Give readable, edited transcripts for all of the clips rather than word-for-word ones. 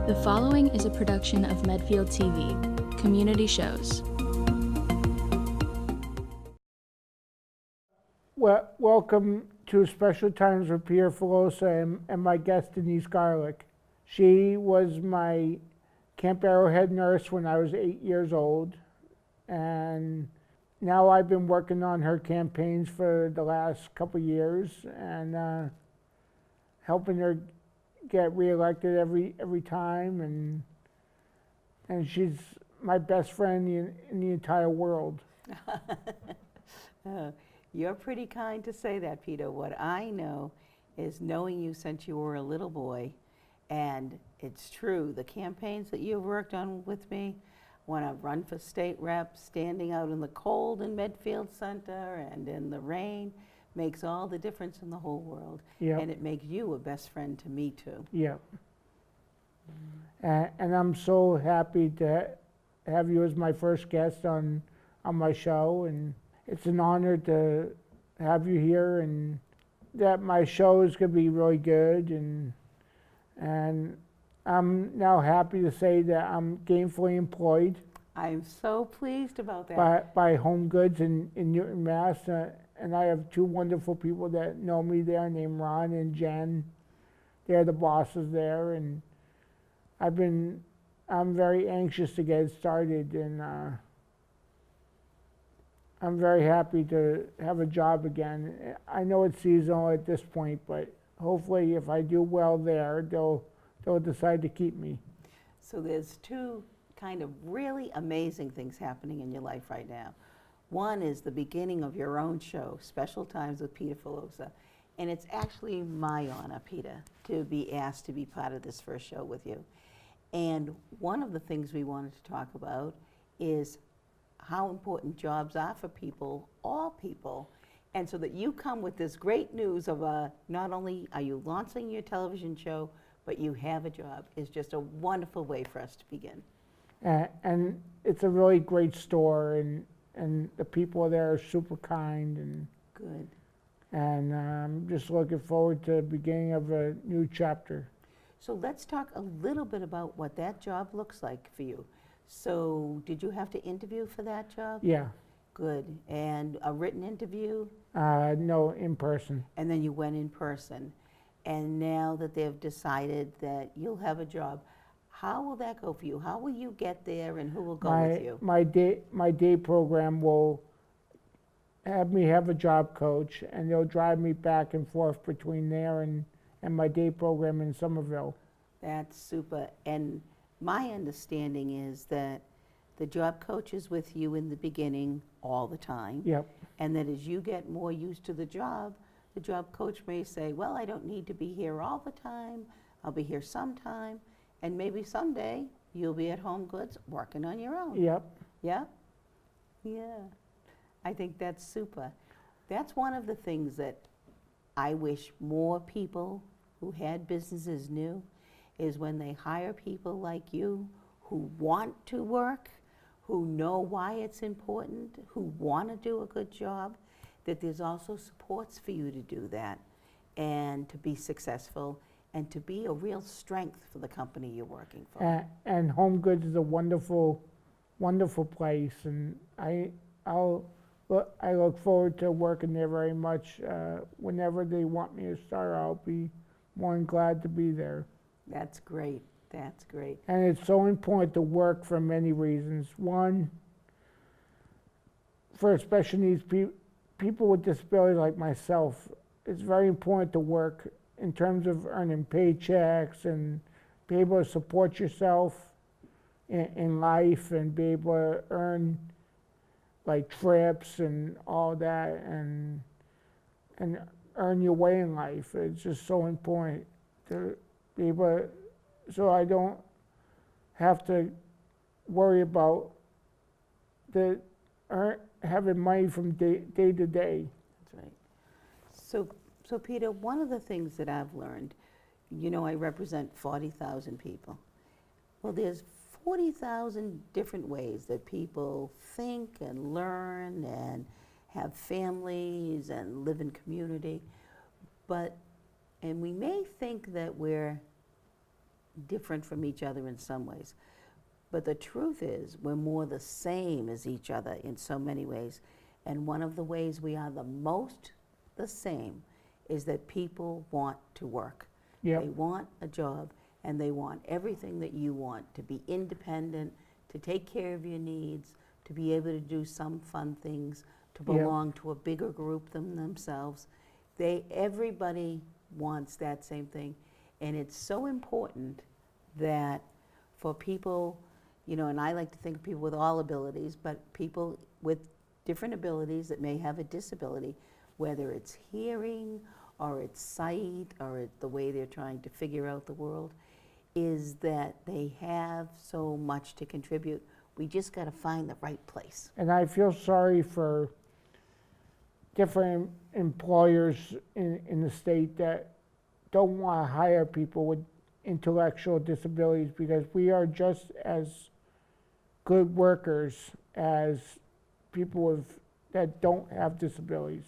The following is a production of Medfield TV, community shows. Well, welcome to Special Times with Peter Filosa and my guest Denise Garlick. She was my Camp Arrowhead nurse when I was 8 years old, and now I've been working on her campaigns for the last couple of years and helping her get reelected every time, and she's my best friend in the entire world. You're pretty kind to say that, Peter. What I know is knowing you since you were a little boy, and it's true, the campaigns that you've worked on with me, when I've run for state rep, standing out in the cold in Medfield Center and in the rain, makes all the difference in the whole world. Yep. And it makes you a best friend to me, too. Yeah. And I'm so happy to have you as my first guest on my show, and it's an honor to have you here, and that my show is going to be really good, and I'm now happy to say that I'm gainfully employed I'm so pleased about that. by Home Goods in Newton, Mass. And I have two wonderful people that know me there named Ron and Jen. They're the bosses there, and I'm very anxious to get it started, and I'm very happy to have a job again. I know it's seasonal at this point, but hopefully if I do well there, they'll decide to keep me. So there's two kind of really amazing things happening in your life right now. One is the beginning of your own show, Special Times with Peter Filosa. And it's actually my honor, Peter, to be asked to be part of this first show with you. And one of the things we wanted to talk about is how important jobs are for people, all people. And so that you come with this great news of not only are you launching your television show, but you have a job is just a wonderful way for us to begin. And it's a really great store, and the people there are super kind, and Good. and I'm just looking forward to the beginning of a new chapter. So let's talk a little bit about what that job looks like for you. So did you have to interview for that job? Yeah, Good. And a written interview? no, in person. And then you went in person. And now that they've decided that you'll have a job, how will that go for you? How will you get there, and who will go with you? My day program will have me have a job coach, and they'll drive me back and forth between there and my day program in Somerville. That's super. And my understanding is that the job coach is with you in the beginning all the time. Yep. And that as you get more used to the job coach may say, well, I don't need to be here all the time. I'll be here sometime. And maybe someday you'll be at Home Goods working on your own. Yep. Yeah? Yeah. I think that's super. That's one of the things that I wish more people who had businesses knew, is when they hire people like you who want to work, who know why it's important, who want to do a good job, that there's also supports for you to do that and to be successful and to be a real strength for the company you're working for. And Home Goods is a wonderful, wonderful place, and I look forward to working there very much. Whenever they want me to start, I'll be more than glad to be there. That's great. That's great. And it's so important to work for many reasons. One, for special needs people with disabilities like myself, it's very important to work in terms of earning paychecks and be able to support yourself in life, and be able to earn like trips and all that, and earn your way in life. It's just so important to be able to, so I don't have to worry about having money from day to day. That's right. So Peter, one of the things that I've learned, I represent 40,000 people. Well, there's 40,000 different ways that people think and learn and have families and live in community. And we may think that we're different from each other in some ways. But the truth is, we're more the same as each other in so many ways. And one of the ways we are the most the same is that people want to work. Yep. They want a job, and they want everything that you want, to be independent, to take care of your needs, to be able to do some fun things, to Yep. belong to a bigger group than themselves. Everybody wants that same thing. And it's so important that for people, you know, and I like to think of people with all abilities, but people with different abilities that may have a disability, whether it's hearing or it's sight or it's the way they're trying to figure out the world, is that they have so much to contribute. We just got to find the right place. And I feel sorry for different employers in the state that don't want to hire people with intellectual disabilities, because we are just as good workers as people that don't have disabilities.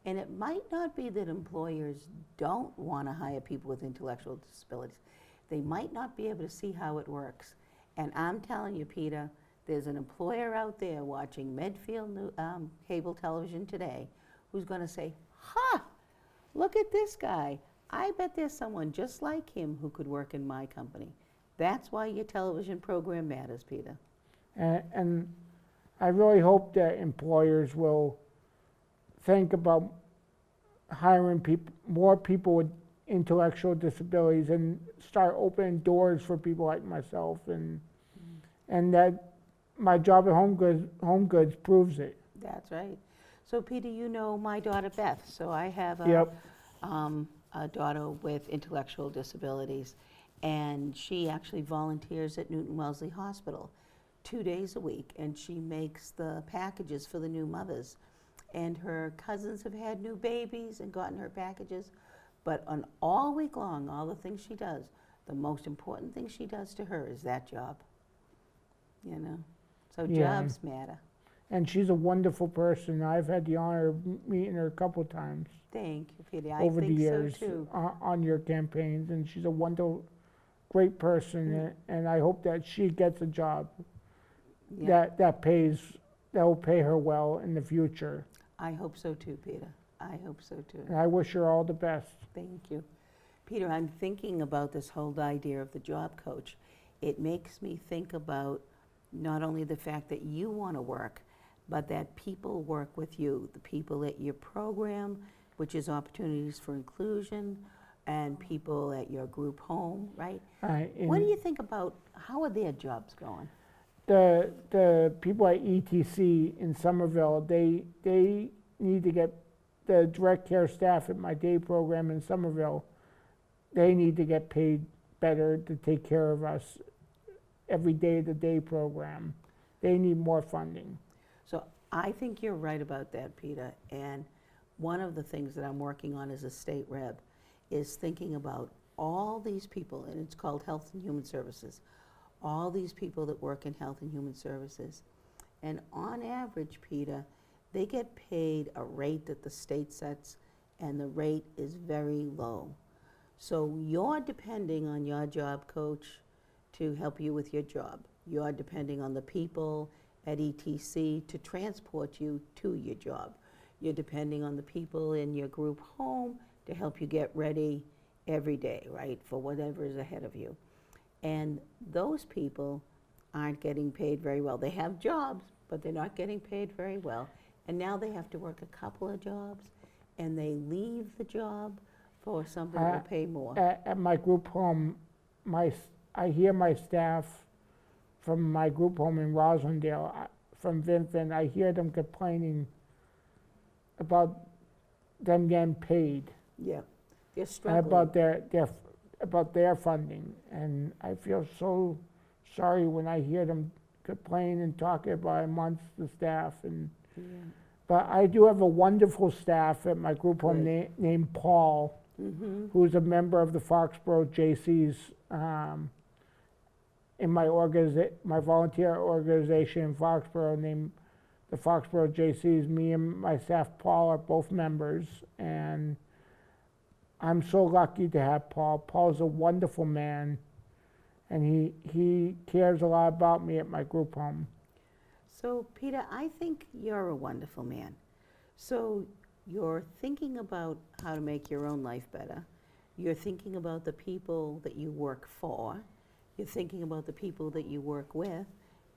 And it might not be that employers don't want to hire people with intellectual disabilities. They might not be able to see how it works. And I'm telling you, Peter, there's an employer out there watching Medfield cable television today who's going to say, ha, look at this guy. I bet there's someone just like him who could work in my company. That's why your television program matters, Peter. And I really hope that employers will think about hiring more people with intellectual disabilities and start opening doors for people like myself, and that my job at Home Goods proves it. That's right. So Peter, you know my daughter Beth. So I have Yep. A daughter with intellectual disabilities, and she actually volunteers at Newton Wellesley Hospital 2 days a week, and she makes the packages for the new mothers. And her cousins have had new babies and gotten her packages, but on all week long, all the things she does, the most important thing she does to her is that job. You know, so Yeah. jobs matter. And she's a wonderful person. I've had the honor of meeting her a couple times Thank you, Peter. I over the think years so too. on your campaigns, and she's a wonderful, great person, and I hope that she gets a job Yeah, that will pay her well in the future. I hope so too, Peter. I hope so too. And I wish her all the best. Thank you. Peter, I'm thinking about this whole idea of the job coach. It makes me think about not only the fact that you want to work, but that people work with you, the people at your program, which is Opportunities for Inclusion, and people at your group home, right? What do you think about, how are their jobs going? The people at ETC in Somerville, they need to get the direct care staff at my day program in Somerville. They need to get paid better to take care of us every day of the day program. They need more funding. So I think you're right about that, Peter. And one of the things that I'm working on as a state rep is thinking about all these people, and it's called Health and Human Services, all these people that work in Health and Human Services. And on average, Peter, they get paid a rate that the state sets, and the rate is very low. So you're depending on your job coach to help you with your job. You're depending on the people at ETC to transport you to your job. You're depending on the people in your group home to help you get ready every day, right, for whatever is ahead of you. And those people aren't getting paid very well. They have jobs, but they're not getting paid very well. And now they have to work a couple of jobs, and they leave the job for something that will pay more. At my group home, I hear my staff from my group home in Roslindale, from Vincent, I hear them complaining about them getting paid. Yeah, they're And struggling. about their funding, and I feel so sorry when I hear them complain and talk about it amongst the staff. And Yeah. but I do have a wonderful staff at my group home named Paul, who's a member of the Foxborough JCs in my volunteer organization in Foxborough named the Foxborough JCs. Me and my staff, Paul, are both members, and I'm so lucky to have Paul. Paul's a wonderful man, and he cares a lot about me at my group home. So, Peter, I think you're a wonderful man. So, you're thinking about how to make your own life better. You're thinking about the people that you work for. You're thinking about the people that you work with.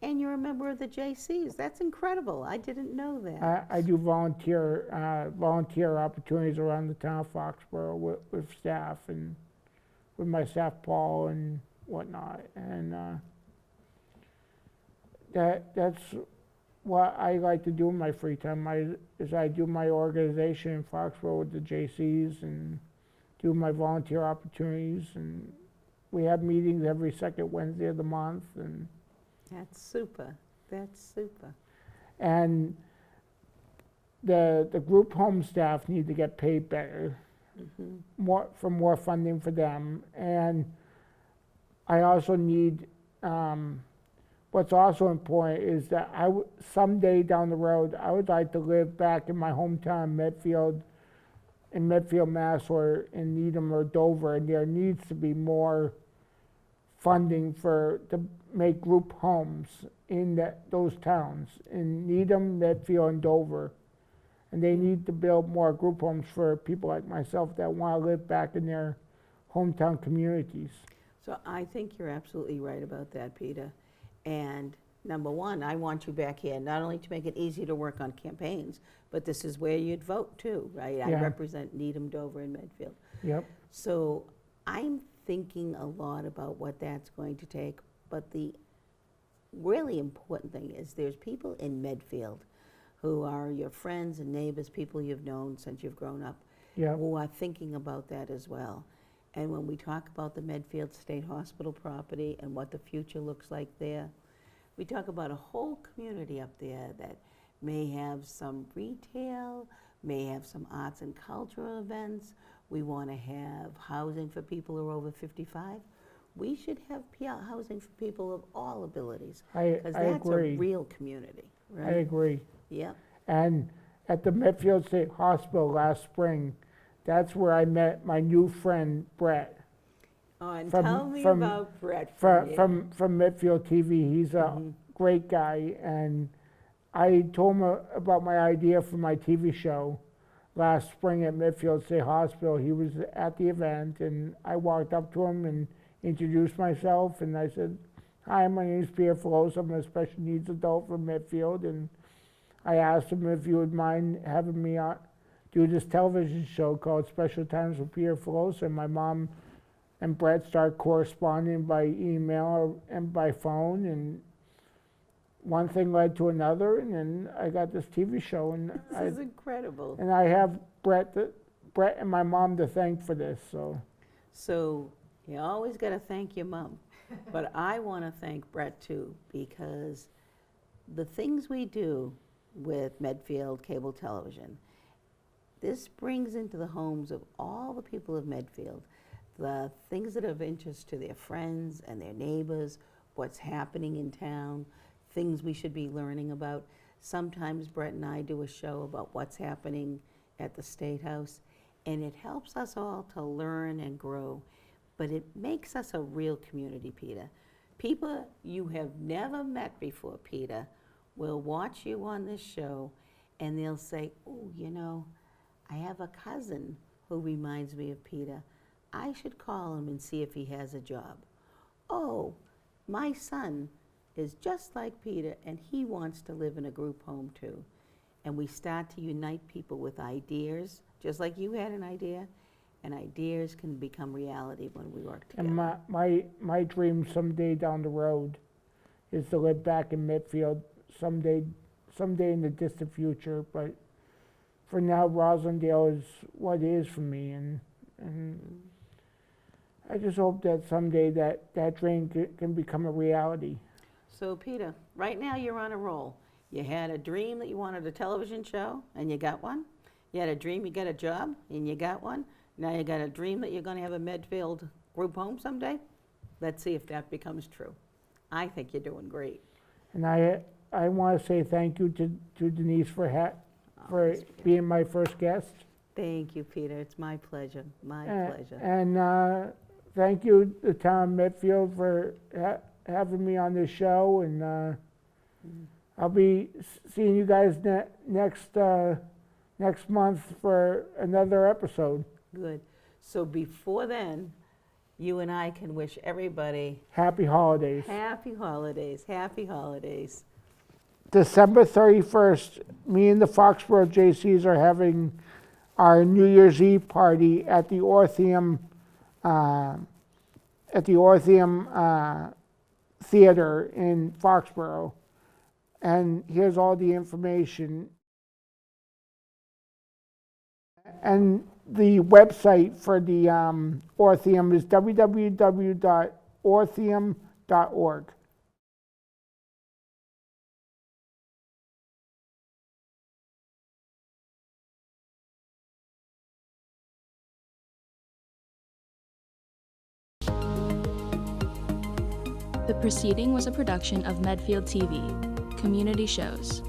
And you're a member of the JCs. That's incredible. I didn't know that. I do volunteer opportunities around the town of Foxborough with staff and with my staff, Paul, and whatnot. And that's what I like to do in my free time. I do my organization in Foxborough with the JCs and do my volunteer opportunities. And we have meetings every second Wednesday of the month. And That's super. That's super. And the group home staff need to get paid better, more funding for them. And I also need, what's also important is that someday down the road, I would like to live back in my hometown, Medfield, in Medfield, Mass, or in Needham or Dover, and there needs to be more funding to make group homes in those towns, in Needham, Medfield, and Dover. And they need to build more group homes for people like myself that want to live back in their hometown communities. So I think you're absolutely right about that, Peter. And number one, I want you back here, not only to make it easy to work on campaigns, but this is where you'd vote too, right? I Yeah. represent Needham, Dover, and Medfield. Yep. So I'm thinking a lot about what that's going to take, but the really important thing is there's people in Medfield who are your friends and neighbors, people you've known since you've grown up, Yep. who are thinking about that as well. And when we talk about the Medfield State Hospital property and what the future looks like there, we talk about a whole community up there that may have some retail, may have some arts and cultural events. We want to have housing for people who are over 55. We should have housing for people of all abilities. I Because that's agree. a real community, right? I agree. Yep. And at the Medfield State Hospital last spring, that's where I met my new friend Brett Oh, and From- tell me from- about Brett. from Medfield TV. He's a Mhm. great guy, and I told him about my idea for my TV show last spring at Medfield State Hospital. He was at the event, and I walked up to him and introduced myself, and I said, "Hi, my name is Peter Filosa. I'm a special needs adult from Medfield," and I asked him if he would mind having me do this television show called Special Times with Peter Filosa. And my mom and Brett started corresponding by email and by phone, and one thing led to another, and then I got this TV show, and This is incredible. I have Brett and my mom to thank for this. So you always got to thank your mom. But I want to thank Brett too, because the things we do with Medfield Cable Television, this brings into the homes of all the people of Medfield the things that are of interest to their friends and their neighbors, what's happening in town, things we should be learning about. Sometimes Brett and I do a show about what's happening at the State House, and it helps us all to learn and grow. But it makes us a real community, Peter. People you have never met before, Peter, will watch you on this show, and they'll say, "Oh, you know, I have a cousin who reminds me of Peter. I should call him and see if he has a job. Oh, my son is just like Peter, and he wants to live in a group home too." And we start to unite people with ideas, just like you had an idea, and ideas can become reality when we work together. And my dream someday down the road is to live back in Medfield someday in the distant future. But for now, Roslindale is what it is for me, and I just hope that someday that dream can become a reality. So Peter, right now you're on a roll. You had a dream that you wanted a television show, and you got one. You had a dream you got a job, and you got one. Now you got a dream that you're going to have a Medfield group home someday. Let's see if that becomes true. I think you're doing great. And I want to say thank you to Denise for Always, Peter. being my first guest. Thank you, Peter. It's my pleasure. My pleasure. And thank you, the town of Medfield, for having me on this show. And I'll be seeing you guys next month for another episode. Good. So before then, you and I can wish everybody Happy holidays. happy holidays. Happy holidays. December 31st, me and the Foxborough JCs are having our New Year's Eve party at the Orpheum Theater in Foxborough. And here's all the information. And the website for the Orpheum is www.orpheum.org. The proceeding was a production of Medfield TV, Community Shows.